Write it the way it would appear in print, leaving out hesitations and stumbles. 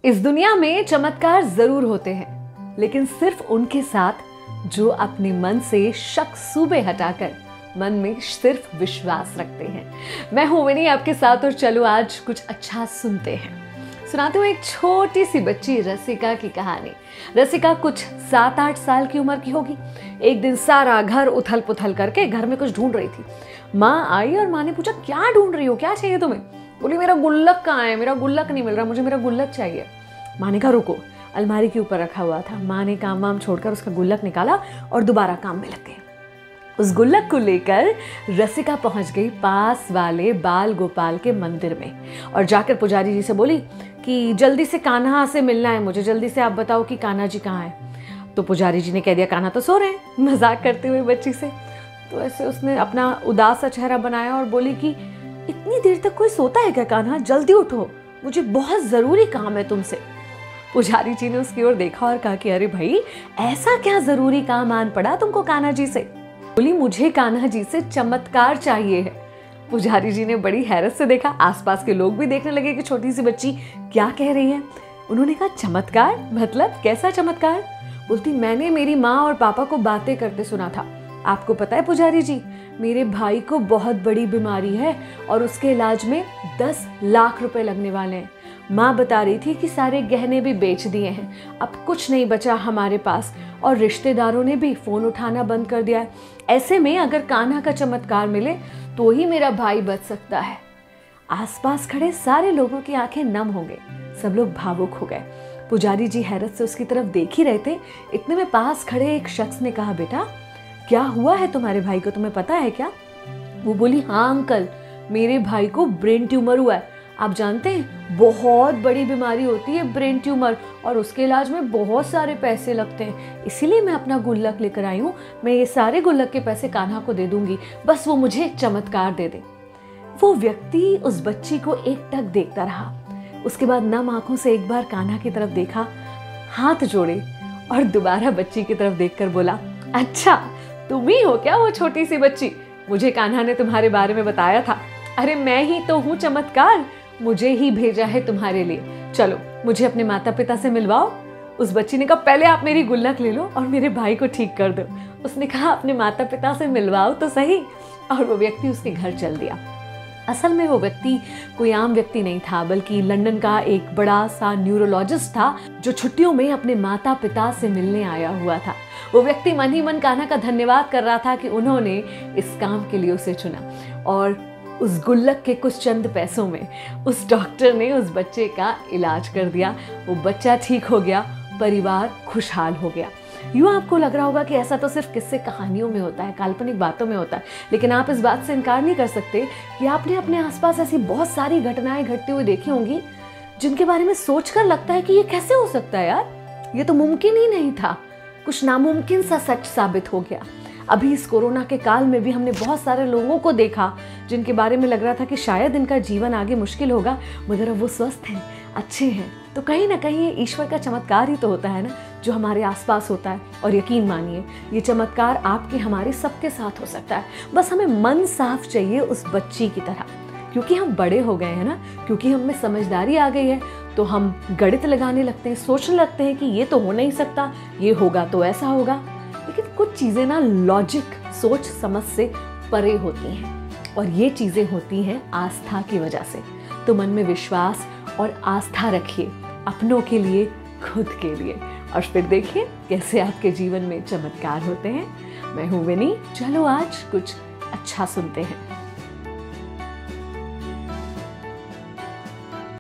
इस दुनिया में चमत्कार जरूर होते हैं, लेकिन सिर्फ उनके साथ जो अपने मन से शक सूबे हटाकर मन में सिर्फ विश्वास रखते हैं। मैं हूं विनी आपके साथ, और चलो आज कुछ अच्छा सुनते हैं। सुनाती हूँ एक छोटी सी बच्ची रसिका की कहानी। रसिका कुछ 7-8 साल की उम्र की होगी। एक दिन सारा घर उथल पुथल करके घर में कुछ ढूंढ रही थी। माँ आई और माँ ने पूछा, क्या ढूंढ रही हो, क्या चाहिए तुम्हें? बोली, मेरा गुल्लक कहाँ है, मेरा गुल्लक नहीं मिल रहा, मुझे मेरा गुल्लक चाहिए। माँ ने कहा, रुको, अलमारी के ऊपर रखा हुआ था। माँ ने काम वाम छोड़कर उसका गुल्लक निकाला और दोबारा काम में लग गई। उस गुल्लक को लेकर रसिका पहुंच गई पास वाले बाल गोपाल के मंदिर में और जाकर पुजारी जी से बोली कि जल्दी से कान्हा से मिलना है मुझे, जल्दी से आप बताओ कि कान्हा जी कहाँ है। तो पुजारी जी ने कह दिया, कान्हा तो सो रहे हैं, मजाक करते हुए बच्ची से। तो ऐसे उसने अपना उदास सा चेहरा बनाया और बोली कि इतनी देर तक कोई सोता है क्या कान्हा, जल्दी उठो, मुझे बहुत जरूरी काम है तुमसे। पुजारी जी ने उसकी ओर देखा और कहा कि अरे भाई, ऐसा क्या जरूरी काम आन पड़ा तुमको कान्हा जी से? बोली, मुझे कान्हा जी से चमत्कार चाहिए है। पुजारी जी ने बड़ी हैरत से देखा, आसपास के लोग भी देखने लगे कि छोटी सी बच्ची क्या कह रही है। उन्होंने कहा, चमत्कार मतलब कैसा चमत्कार? बोलती, मैंने मेरी माँ और पापा को बातें करते सुना था। आपको पता है पुजारी जी, मेरे भाई को बहुत बड़ी बीमारी है और उसके इलाज में 10 लाख रुपए लगने वाले हैं। माँ बता रही थी कि सारे गहने भी बेच दिए हैं, अब कुछ नहीं बचा हमारे पास, और रिश्तेदारों ने भी फोन उठाना बंद कर दिया है। ऐसे में अगर कान्हा का चमत्कार मिले तो ही मेरा भाई बच सकता है। आसपास खड़े सारे लोगों की आंखें नम हो गई, सब लोग भावुक हो गए। पुजारी जी हैरत से उसकी तरफ देख ही रहे थे। इतने में पास खड़े एक शख्स ने कहा, बेटा क्या हुआ है तुम्हारे भाई को, तुम्हें पता है क्या? वो बोली, हाँ अंकल, मेरे भाई को ब्रेन ट्यूमर हुआ है। आप जानते हैं, बहुत बड़ी बीमारी होती है ब्रेन ट्यूमर, और उसके इलाज में बहुत सारे पैसे लगते हैं। इसीलिए मैं अपना गुल्लक लेकर आई हूँ। मैं ये सारे गुल्लक के पैसे कान्हा को दे दूंगी, बस वो मुझे एक चमत्कार दे दे। वो व्यक्ति उस बच्ची को एकटक देखता रहा। उसके बाद नम आंखों से एक बार कान्हा की तरफ देखा, हाथ जोड़े और दोबारा बच्ची की तरफ देखकर बोला, अच्छा तुम ही हो क्या वो छोटी सी बच्ची? मुझे कान्हा ने तुम्हारे बारे में बताया था। अरे मैं ही तो हूँ चमत्कार, मुझे ही भेजा है तुम्हारे लिए। चलो मुझे अपने माता पिता से मिलवाओ। उस बच्ची ने कहा, पहले आप मेरी गुल्लक ले लो और मेरे भाई को ठीक कर दो। उसने कहा, अपने माता पिता से मिलवाओ तो सही। और वो व्यक्ति उसके घर चल दिया। असल में वो व्यक्ति कोई आम व्यक्ति नहीं था, बल्कि लंदन का एक बड़ा सा न्यूरोलॉजिस्ट था जो छुट्टियों में अपने माता पिता से मिलने आया हुआ था। वो व्यक्ति मन ही मन कान्हा का धन्यवाद कर रहा था कि उन्होंने इस काम के लिए उसे चुना। और उस गुल्लक के कुछ चंद पैसों में उस डॉक्टर ने उस बच्चे का इलाज कर दिया। वो बच्चा ठीक हो गया, परिवार खुशहाल हो गया। यूँ आपको लग रहा होगा कि ऐसा तो सिर्फ किस्से कहानियों में होता है, काल्पनिक बातों में होता है, लेकिन आप इस बात से इनकार नहीं कर सकते कि आपने अपने आसपास ऐसी बहुत सारी घटनाएं घटती हुई देखी होंगी जिनके बारे में सोचकर लगता है कि ये कैसे हो सकता है यार, ये तो मुमकिन ही नहीं था। कुछ नामुमकिन सा सच साबित हो गया। अभी इस कोरोना के काल में भी हमने बहुत सारे लोगों को देखा जिनके बारे में लग रहा था कि शायद इनका जीवन आगे मुश्किल होगा, मगर अब वो स्वस्थ हैं, अच्छे हैं। तो कहीं ना कहीं ये ईश्वर का चमत्कार ही तो होता है ना, जो हमारे आसपास होता है। और यकीन मानिए, ये चमत्कार आपके हमारे सबके साथ हो सकता है। बस हमें मन साफ चाहिए उस बच्ची की तरह, क्योंकि हम बड़े हो गए हैं ना, क्योंकि हम में समझदारी आ गई है, तो हम गणित लगाने लगते हैं, सोचने लगते हैं कि ये तो हो नहीं सकता, ये होगा तो ऐसा होगा। लेकिन कुछ चीज़ें ना लॉजिक, सोच समझ से परे होती हैं, और ये चीज़ें होती हैं आस्था की वजह से। तो मन में विश्वास और आस्था रखिए, अपनों के लिए, खुद के लिए, और फिर देखिए कैसे आपके जीवन में चमत्कार होते हैं। मैं हूँ विनी, चलो आज कुछ अच्छा सुनते हैं।